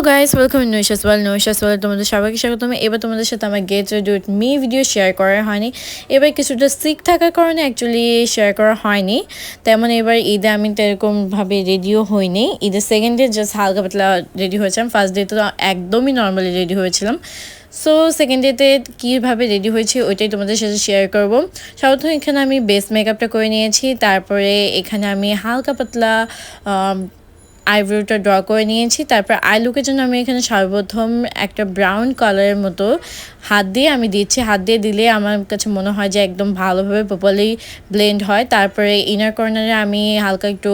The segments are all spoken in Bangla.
গাইস, ওয়েলকাম ইন নৈশাস ওয়াল তোমাদের সবাইকে স্বাগতম। এবার তোমাদের সাথে আমার get ready with me video share করা হয়নি। এবার কিছুটা সিক থাকার কারণে অ্যাকচুয়ালি শেয়ার করা হয়নি। তেমন এবার ঈদে আমি তো এরকমভাবে রেডিও হইনি। ঈদের সেকেন্ড ডে জাস্ট হালকা পাতলা রেডি হয়েছিলাম। ফার্স্ট ডে তো একদমই নর্মালি রেডি হয়েছিলাম। সো সেকেন্ড ডেতে কীভাবে রেডি হয়েছে ওইটাই তোমাদের সাথে শেয়ার করবো। সর্বপ্রথম এখানে আমি বেস মেকআপটা করে নিয়েছি। তারপরে এখানে আমি হালকা পাতলা আইব্রোটা ড্র করে নিয়েছি। তারপর আই লুকের জন্য আমি এখানে সর্বপ্রথম একটা ব্রাউন কালারের মতো হাত দিয়ে আমি দিচ্ছি। হাত দিয়ে দিলে আমার কাছে মনে হয় যে একদম ভালোভাবে প্রপারলি ব্লেন্ড হয়। তারপরে ইনার কর্নারে আমি হালকা একটু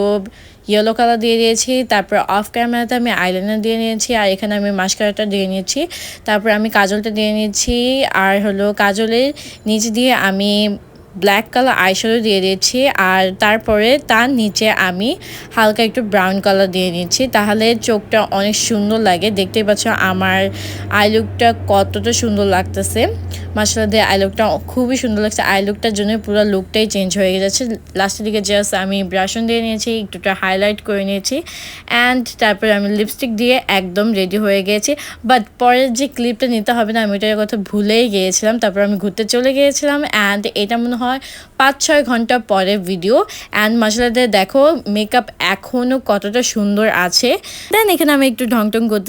ইয়েলো কালার দিয়ে দিয়েছি। তারপর অফ ক্যামেরাতে আমি আইলাইনার দিয়ে নিয়েছি, আর এখানে আমি মাস্কারাটা দিয়ে নিয়েছি। তারপর আমি কাজলটা দিয়ে নিয়েছি, আর হলো কাজলের নিচ দিয়ে আমি ব্ল্যাক কালার আইশ্যাডো দিয়ে দিয়েছি। আর তারপরে তার নিচে আমি হালকা একটু ব্রাউন কালার দিয়ে নিচ্ছি, তাহলে চোখটা অনেক সুন্দর লাগে। দেখতেই পাচ্ছ আমার আই লুকটা কতটা সুন্দর লাগতেছে। মাশাআল্লাহ দিয়ে আই লুকটা খুবই সুন্দর লাগছে। আই লুকটার জন্য পুরো লুকটাই চেঞ্জ হয়ে যাচ্ছে। লাস্টের দিকে জাস্ট আমি ব্রাশন দিয়ে নিয়েছি, একটুটা হাইলাইট করে নিয়েছি, অ্যান্ড তারপরে আমি লিপস্টিক দিয়ে একদম রেডি হয়ে গিয়েছি। বাট পরের যে ক্লিপটা নিতে হবে না, আমি ওইটার কথা ভুলেই গিয়েছিলাম। তারপর আমি ঘুরতে চলে গিয়েছিলাম, অ্যান্ড এটা মনে হয় 5-6 ঘন্টা পরে ভিডিও। অ্যান্ড মাশাআল্লাহ দেখো মেকআপ এখনও কতটা সুন্দর আছে। দেন এখানে আমি একটু ঢং টং করতে